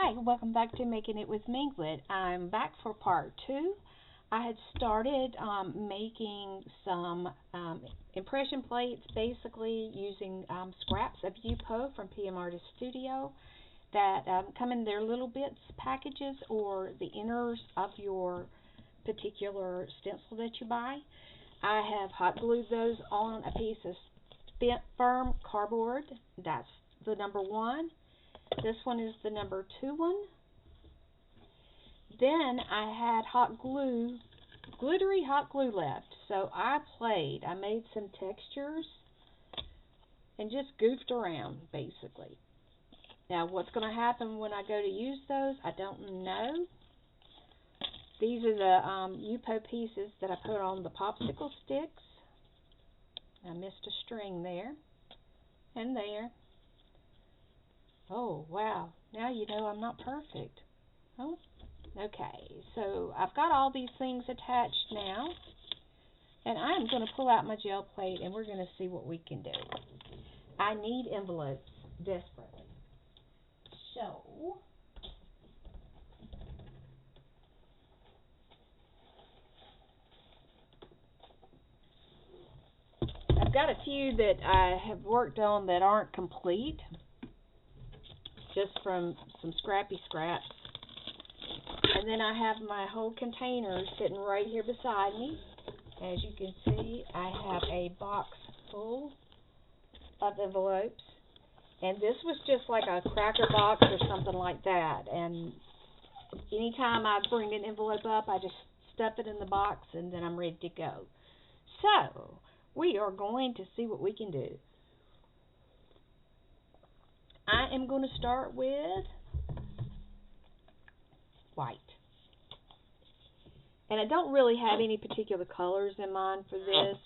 Hi, welcome back to Making It with Minglet. I'm back for part two. I had started making some impression plates, basically using scraps of UPO from PM Artist Studio that come in their little bits packages or the inners of your particular stencil that you buy. I have hot glued those on a piece of spent firm cardboard. That's the number one. This one is the number two one. Then I had hot glue, glittery hot glue left. So I played. I made some textures and just goofed around, basically. Now, what's going to happen when I go to use those, I don't know. These are the UPO pieces that I put on the popsicle sticks. I missed a string there and there. Oh, wow. Now you know I'm not perfect. Oh, okay. So I've got all these things attached now. And I'm going to pull out my gel plate and we're going to see what we can do. I need envelopes desperately. So I've got a few that I have worked on that aren't complete, just from some scrappy scraps. And then I have my whole container sitting right here beside me. As you can see, I have a box full of envelopes. And this was just like a cracker box or something like that. And anytime I bring an envelope up, I just stuff it in the box and then I'm ready to go. So, we are going to see what we can do. I am going to start with white. And I don't really have any particular colors in mind for this.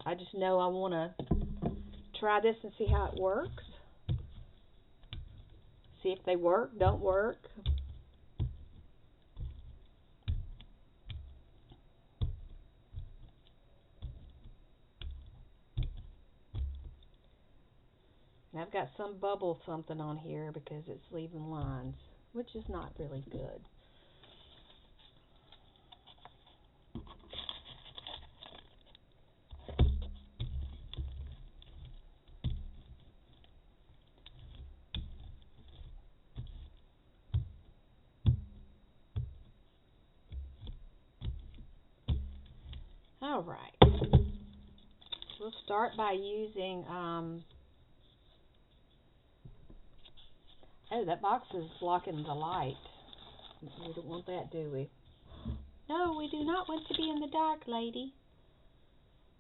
I just know I want to try this and see how it works. See if they work, don't work. And I've got some bubble something on here because it's leaving lines, which is not really good. All right. We'll start by using, oh, that box is blocking the light. We don't want that, do we? No, we do not want to be in the dark, lady.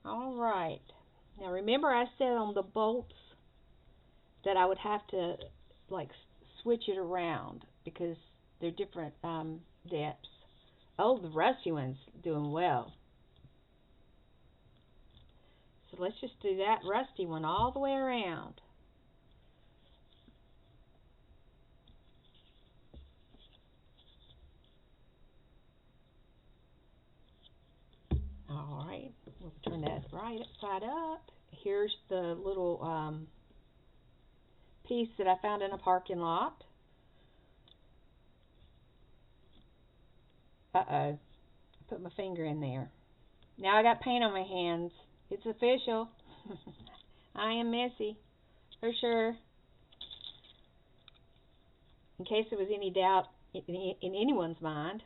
All right. Now, remember I said on the bolts that I would have to, like, switch it around because they're different depths. Oh, the rusty one's doing well. So let's just do that rusty one all the way around. All right, we'll turn that right side up. Here's the little piece that I found in a parking lot. Uh-oh, put my finger in there. Now I got paint on my hands. It's official. I am messy, for sure. In case there was any doubt in anyone's mind.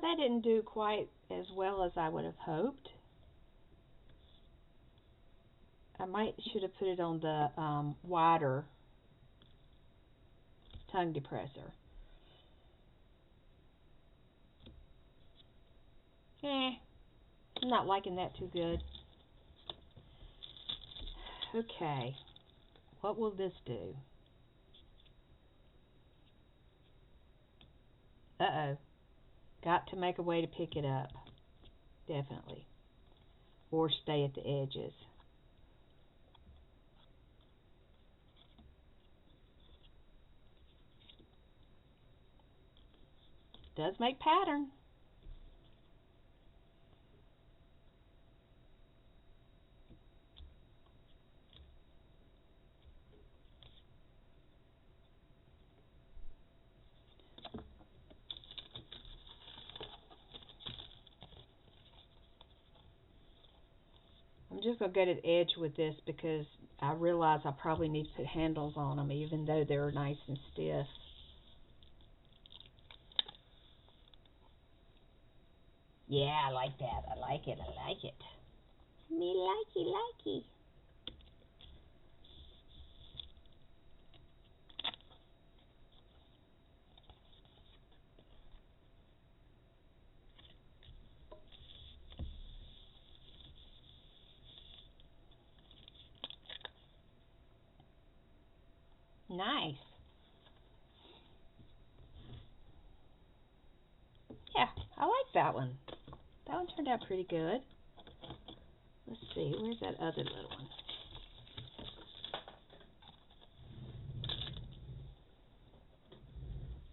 That didn't do quite as well as I would have hoped. I should have put it on the wider tongue depressor. I'm not liking that too good. Okay, what will this do? Uh-oh. Got to make a way to pick it up. Definitely. Or stay at the edges. Does make pattern. just going to go to the edge with this because I realize I probably need to put handles on them even though they're nice and stiff. Yeah, I like that. I like it. I like it. Me likey, likey. Nice. Yeah, I like that one. That one turned out pretty good. Let's see, where's that other little one?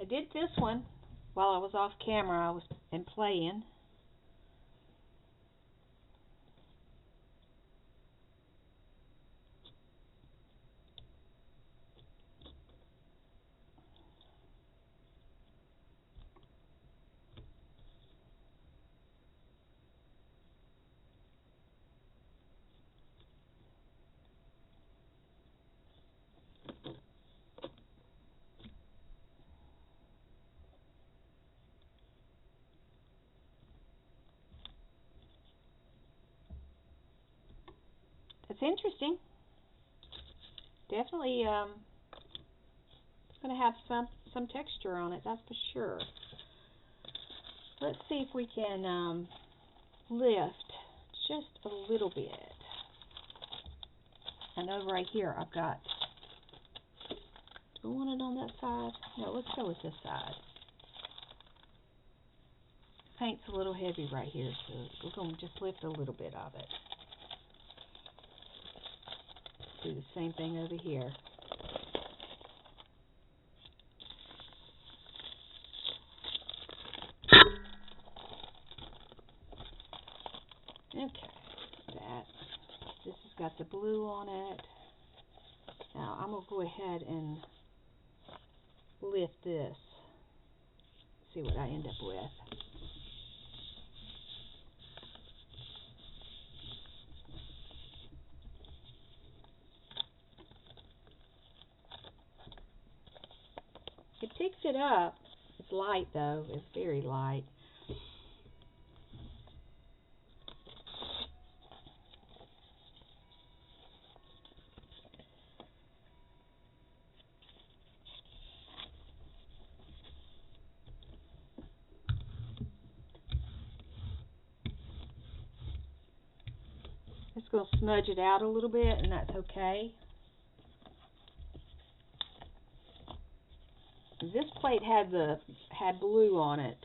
I did this one while I was off camera. I was playing. It's interesting. Definitely going to have some texture on it, that's for sure. Let's see if we can lift just a little bit. I know right here I've got, do we want it on that side? No, let's go with this side. Paint's a little heavy right here, so we're going to just lift a little bit of it. Do the same thing over here. Okay, this has got the blue on it. Now I'm going to go ahead and lift this. See what I end up with. It picks it up. It's light though. It's very light. It's going to smudge it out a little bit, and that's okay. This plate had blue on it,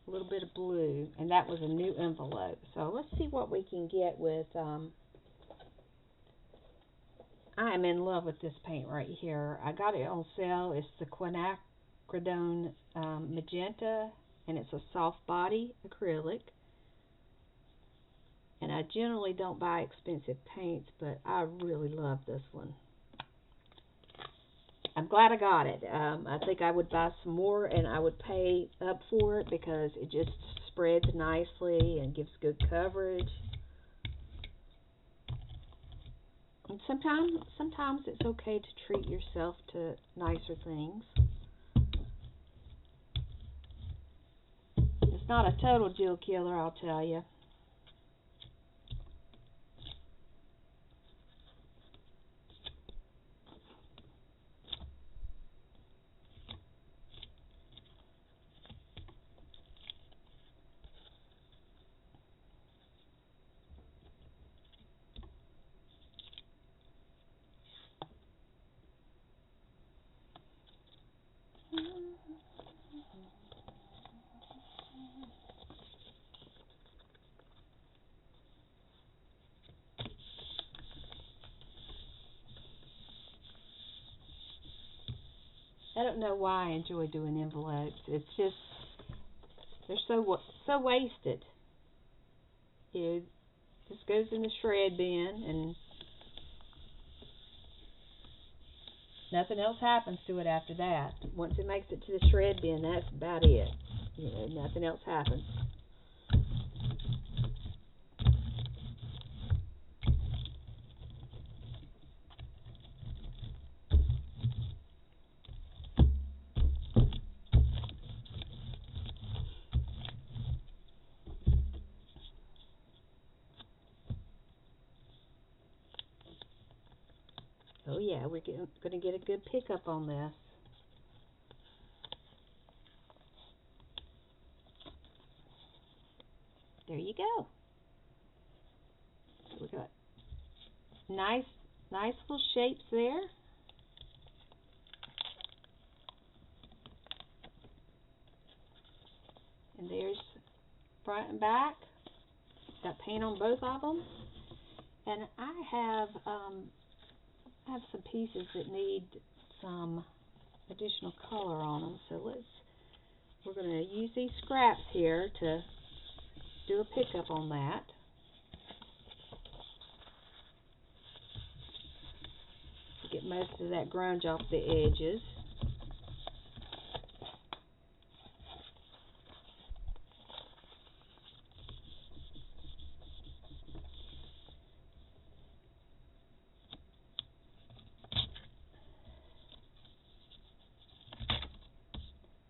a little bit of blue, and that was a new envelope. So let's see what we can get with. I am in love with this paint right here. I got it on sale. It's the Quinacridone Magenta, and it's a soft body acrylic. And I generally don't buy expensive paints, but I really love this one. I'm glad I got it. I think I would buy some more, and I would pay up for it because it just spreads nicely and gives good coverage. And sometimes it's okay to treat yourself to nicer things. It's not a total deal killer, I'll tell you. I don't know why I enjoy doing envelopes. It's just, they're so wasted. You know, this goes in the shred bin, and nothing else happens to it after that. Once it makes it to the shred bin, that's about it. You know, nothing else happens. yeah, we're going to get a good pickup on this. There you go. So we got nice little shapes there. And there's front and back. Got paint on both of them. And I have some pieces that need some additional color on them. So we're going to use these scraps here to do a pickup on that. Get most of that grunge off the edges.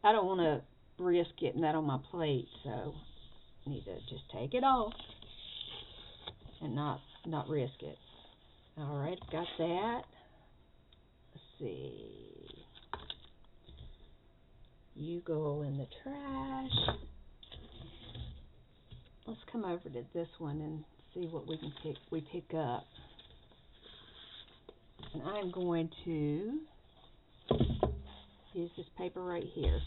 I don't want to risk getting that on my plate, so I need to just take it off and not risk it. Alright, got that. Let's see. You go in the trash. Let's come over to this one and see what we pick up. And I'm going to use this paper right here.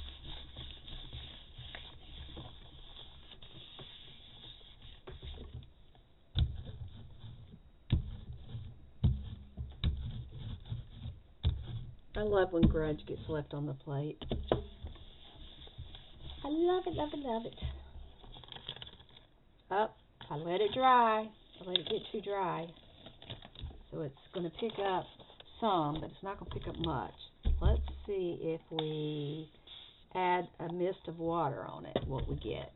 I love when grunge gets left on the plate. I love it, love it, love it. Up, I let it dry. I let it get too dry. So it's going to pick up some, but it's not going to pick up much. Let's see if we add a mist of water on it, what we get.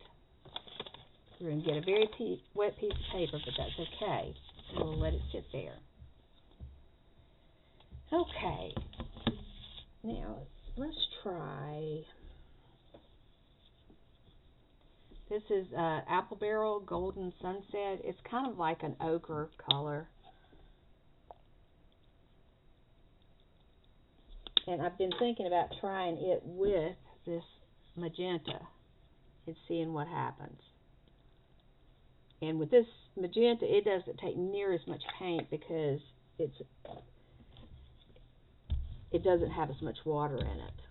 We're going to get a very wet piece of paper, but that's okay. We'll let it sit there. Okay. Now, let's try. This is Apple Barrel Golden Sunset. It's kind of like an ochre color. And I've been thinking about trying it with this magenta and seeing what happens. And with this magenta, it doesn't take near as much paint because it doesn't have as much water in it.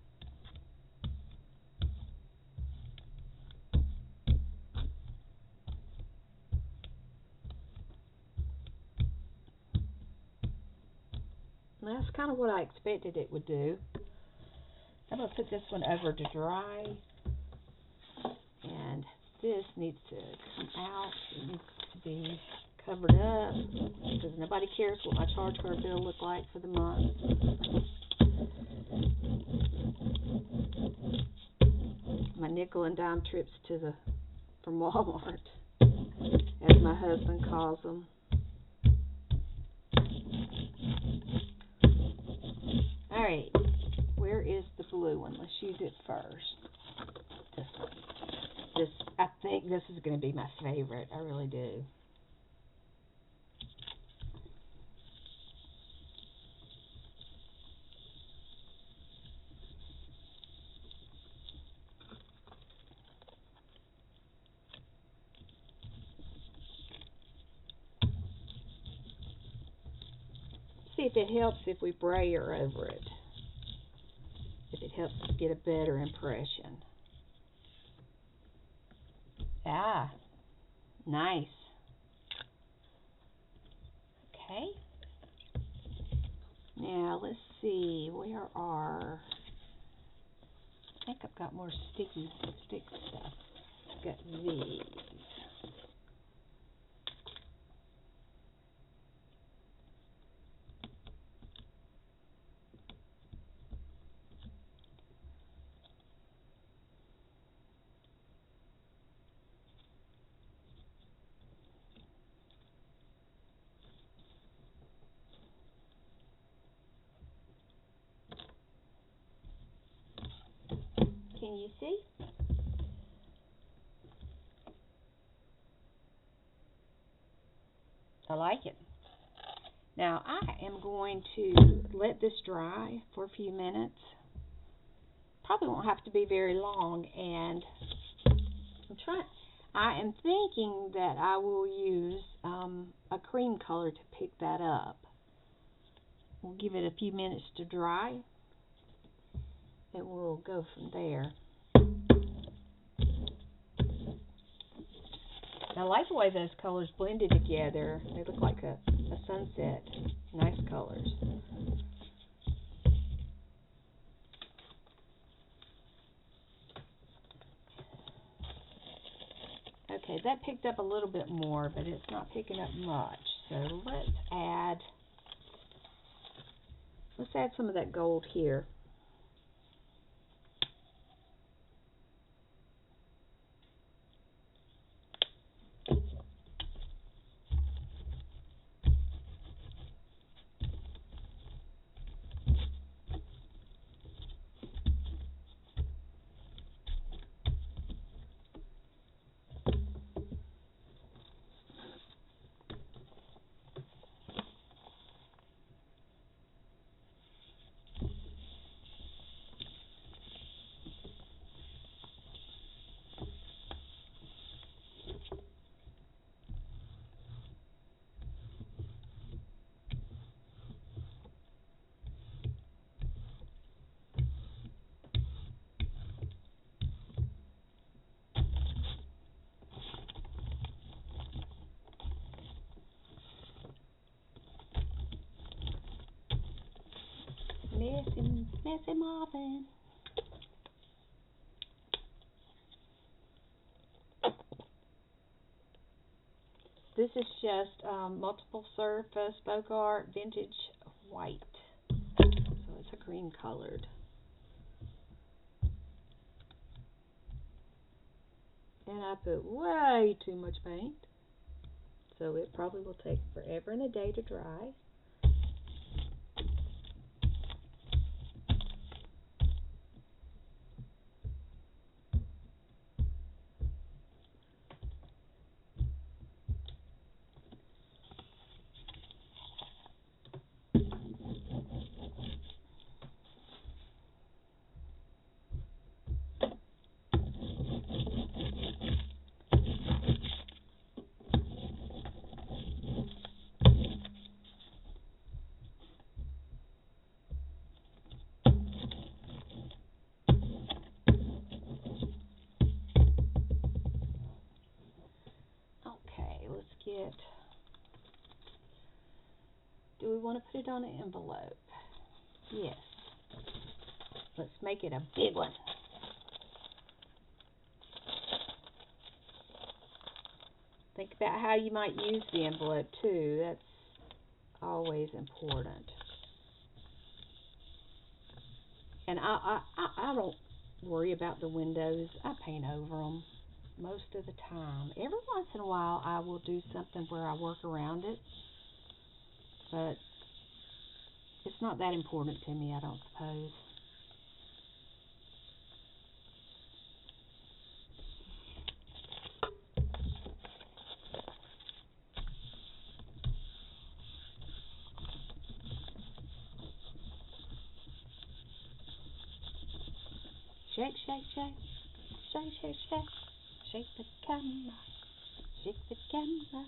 And that's kind of what I expected it would do. I'm going to put this one over to dry. And this needs to come out. It needs to be covered up because nobody cares what my charge card bill look like for the month. My nickel and dime trips from Walmart, as my husband calls them. Alright, where is the blue one? Let's use it first. This one. I think this is going to be my favorite. I really do. See if it helps if we brayer over it. If it helps us get a better impression. Ah, nice. Okay. Now let's see, I think I've got more stick stuff. I've got these. Can you see? I like it. Now I am going to let this dry for a few minutes. Probably won't have to be very long, and I am thinking that I will use a cream color to pick that up. We'll give it a few minutes to dry, and we'll go from there. I like the way those colors blended together. They look like a sunset. Nice colors. Okay, that picked up a little bit more, but it's not picking up much. So let's add some of that gold here. Messy Marvin. This is just multiple surface Bogart vintage white. So it's a green colored. And I put way too much paint. So it probably will take forever and a day to dry. Do we want to put it on an envelope? Yes. Let's make it a big one. Think about how you might use the envelope too. That's always important. And I don't worry about the windows. I paint over them most of the time. Every once in a while I will do something where I work around it. But it's not that important to me, I don't suppose. Shake, shake, shake. Shake, shake, shake. Shake the camera. Shake the camera.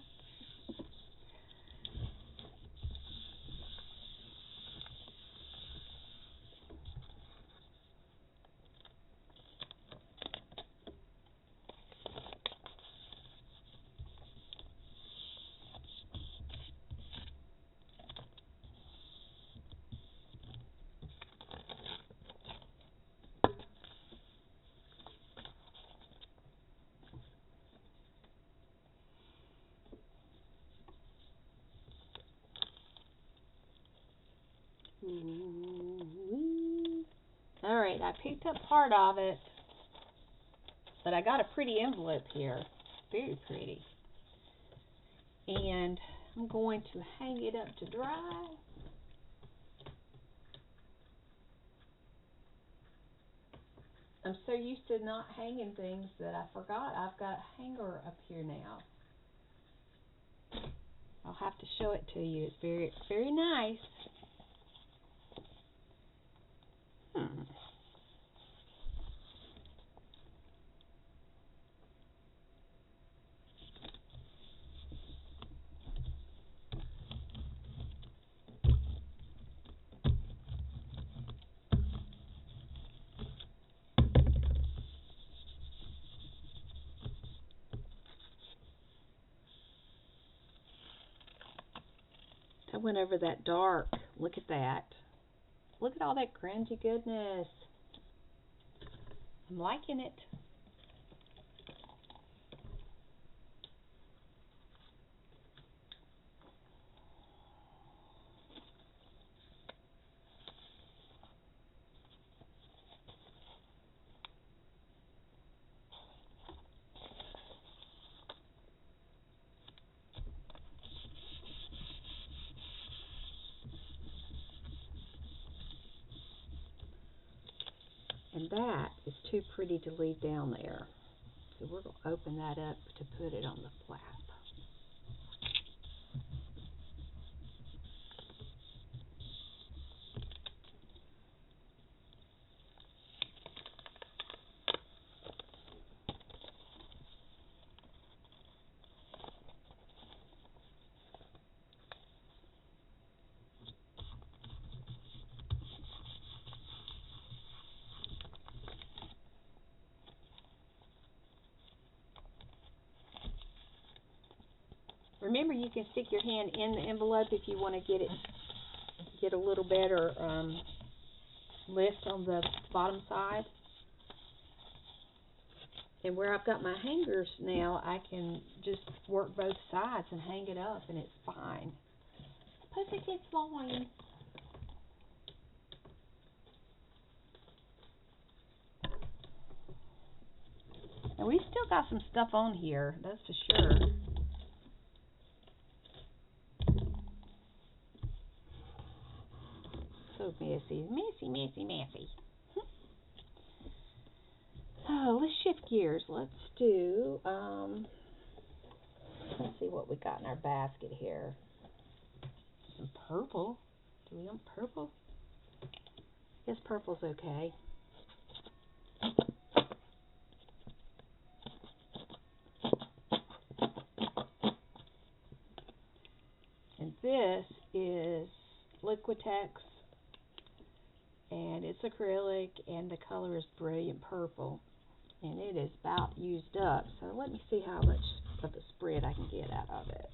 Alright, I picked up part of it, but I got a pretty envelope here. Very pretty. And I'm going to hang it up to dry. I'm so used to not hanging things that I forgot I've got a hanger up here now. I'll have to show it to you. It's very, very nice. I went over that dark. Look at that. Look at all that grungy goodness. I'm liking it. And that is too pretty to leave down there. So we're going to open that up to put it on the flap. Remember, you can stick your hand in the envelope if you want to get a little better lift on the bottom side. And where I've got my hangers now, I can just work both sides and hang it up, and it's fine. Perfectly fine. And we still got some stuff on here, that's for sure. So messy, messy, messy, messy. Oh, let's shift gears. Let's do, let's see what we got in our basket here. Some purple. Do we want purple? I guess purple's okay. And this is Liquitex, and it's acrylic, and the color is brilliant purple, and it is about used up. So let me see how much of the spread I can get out of it.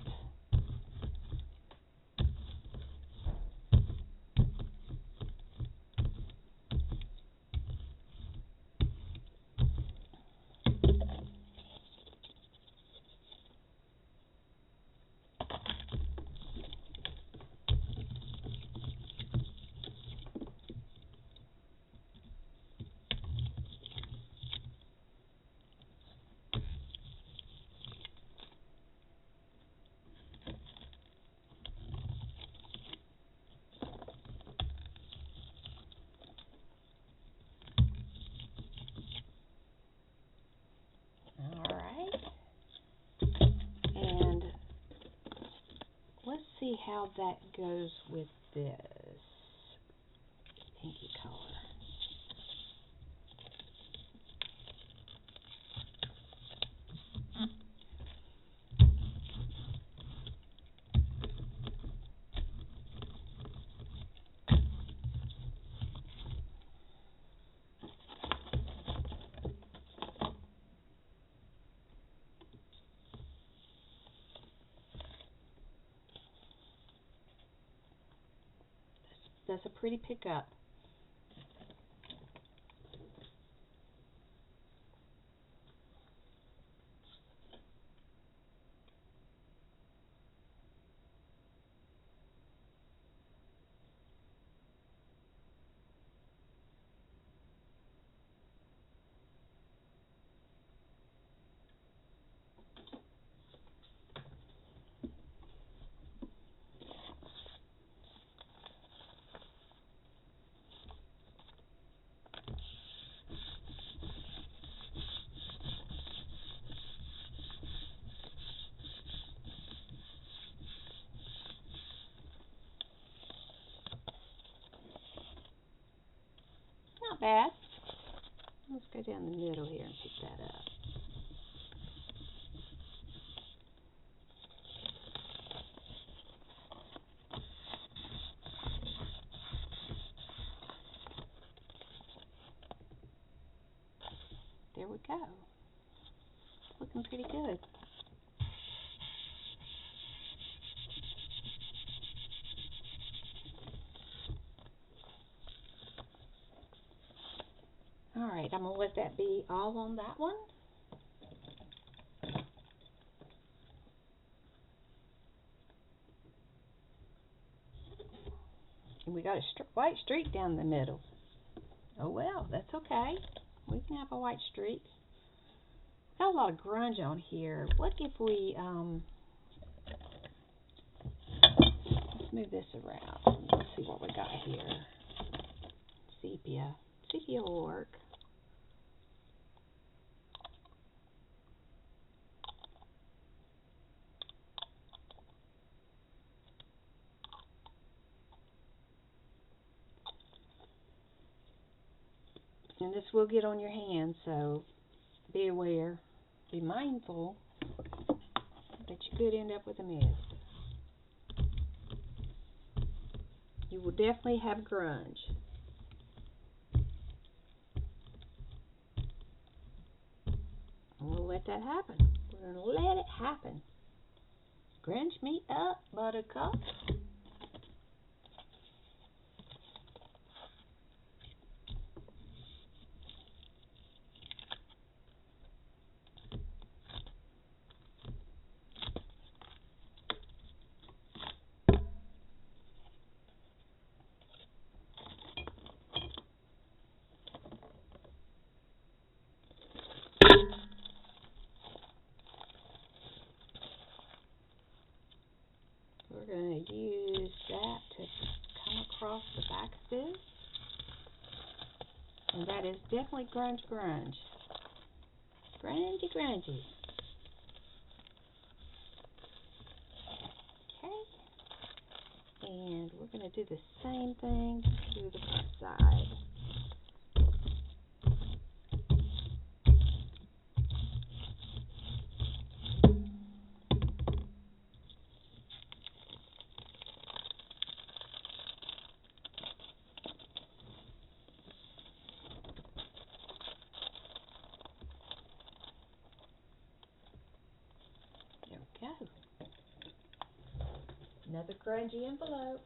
Let's see how that goes with this pinky color. That's a pretty pickup. bad. Let's go down the middle here and pick that up. There we go. Looking pretty good. Alright, I'm going to let that be all on that one. And we got a white streak down the middle. Oh well, that's okay. We can have a white streak. Got a lot of grunge on here. What if we, let's move this around. Let's see what we got here. Sepia. Sepia will work. And this will get on your hands, so be aware. Be mindful that you could end up with a mess. You will definitely have grunge. And we'll let that happen. We're going to let it happen. Grunge me up, buttercup. We're going to use that to come across the back of this. And that is definitely grunge. Grungy. Okay. And we're going to do the same thing to the front side. Go. Another grungy envelope.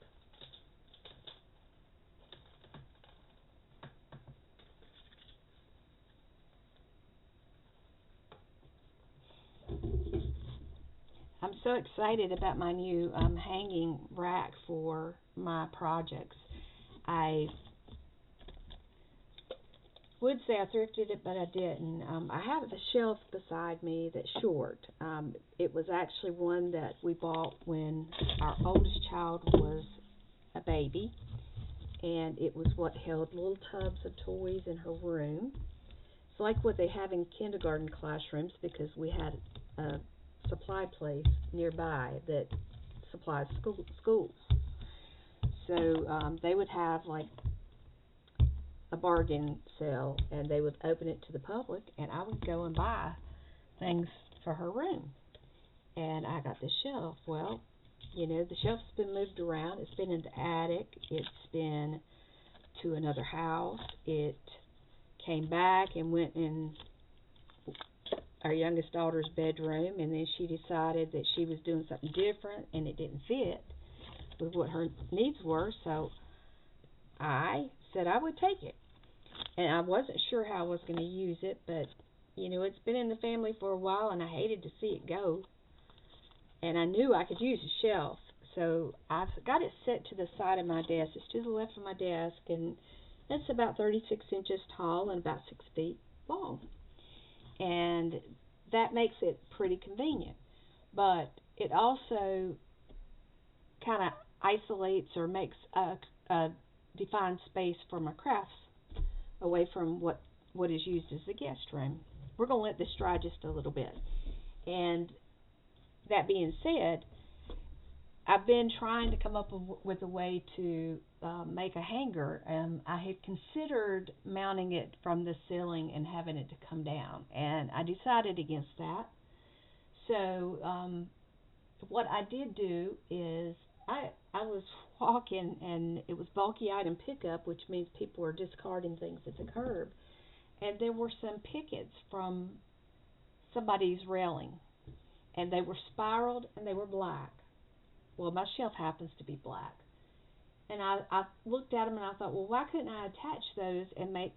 I'm so excited about my new hanging rack for my projects. I would say I thrifted it, but I didn't. I have the shelf beside me that's short. It was actually one that we bought when our oldest child was a baby, and it was what held little tubs of toys in her room. It's like what they have in kindergarten classrooms, because we had a supply place nearby that supplies schools. So they would have like a bargain sale, and they would open it to the public, and I would go and buy things for her room. And I got this shelf. Well, you know, the shelf's been moved around. It's been in the attic. It's been to another house. It came back and went in our youngest daughter's bedroom, and then she decided that she was doing something different, and it didn't fit with what her needs were, so I said I would take it. And I wasn't sure how I was going to use it, but, you know, it's been in the family for a while, and I hated to see it go. And I knew I could use a shelf, so I've got it set to the side of my desk. It's to the left of my desk, and it's about 36 inches tall and about 6 feet long. And that makes it pretty convenient. But it also kind of isolates or makes a defined space for my crafts away from what is used as the guest room. We're going to let this dry just a little bit. And that being said, I've been trying to come up with a way to make a hanger. I had considered mounting it from the ceiling and having it to come down, and I decided against that. So what I did do is I was walking, and it was bulky item pickup, which means people are discarding things at the curb, and there were some pickets from somebody's railing, and they were spiraled and they were black. Well, my shelf happens to be black. And I looked at them and I thought, well, why couldn't I attach those and make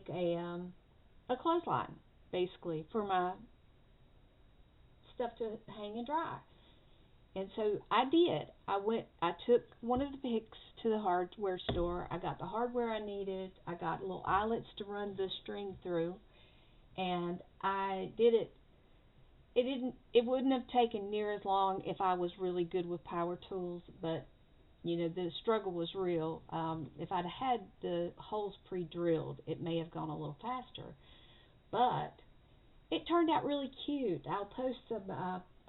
a clothesline, basically, for my stuff to hang and dry. And so I did. I took one of the picks to the hardware store. I got the hardware I needed. I got little eyelets to run the string through, and I did it. It wouldn't have taken near as long if I was really good with power tools, but the struggle was real. If I'd had the holes pre-drilled, it may have gone a little faster. But it turned out really cute. I'll post some.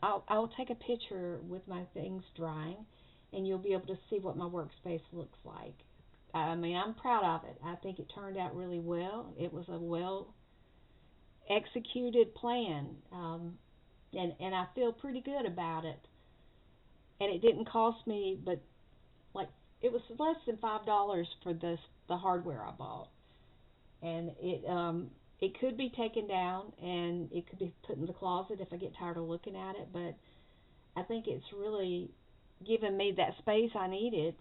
I'll take a picture with my things drying, and you'll be able to see what my workspace looks like. I mean, I'm proud of it. I think it turned out really well. It was a well executed plan, and I feel pretty good about it. And it didn't cost me, but like it was less than $5 for the hardware I bought, and it could be taken down and it could be put in the closet if I get tired of looking at it, but I think it's really given me that space I needed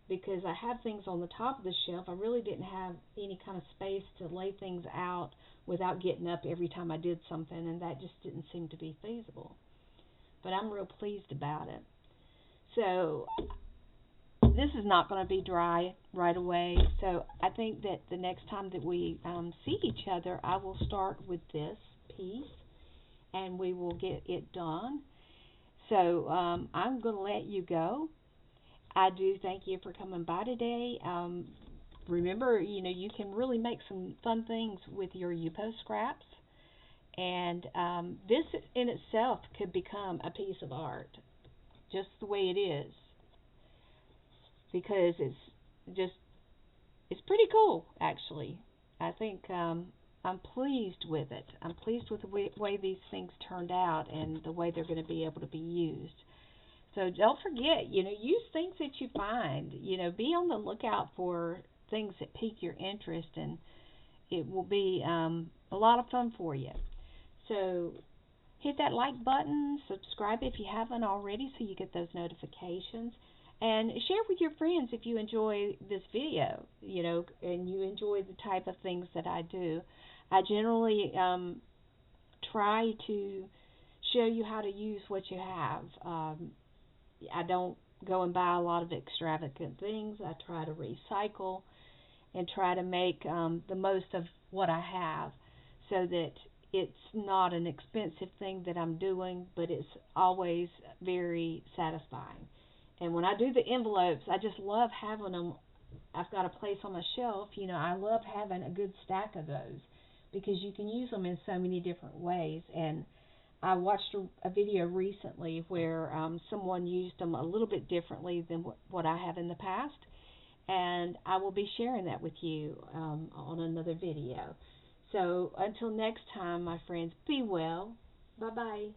because I have things on the top of the shelf. I really didn't have any kind of space to lay things out without getting up every time I did something, and that just didn't seem to be feasible. But I'm real pleased about it. So this is not going to be dry right away, so I think that the next time that we see each other, I will start with this piece, and we will get it done. So I'm going to let you go. I do thank you for coming by today. Remember, you can really make some fun things with your Yupo scraps, and this in itself could become a piece of art, just the way it is. Because it's pretty cool, actually. I think I'm pleased with it. I'm pleased with the way these things turned out and the way they're going to be able to be used. So don't forget, use things that you find. Be on the lookout for things that pique your interest, and it will be a lot of fun for you. So hit that like button, subscribe if you haven't already so you get those notifications. And share with your friends if you enjoy this video, and you enjoy the type of things that I do. I generally try to show you how to use what you have. I don't go and buy a lot of extravagant things. I try to recycle and try to make the most of what I have so that it's not an expensive thing that I'm doing, but it's always very satisfying. And when I do the envelopes, I just love having them. I've got a place on my shelf. I love having a good stack of those because you can use them in so many different ways. And I watched a video recently where someone used them a little bit differently than what I have in the past. And I will be sharing that with you on another video. So until next time, my friends, be well. Bye-bye.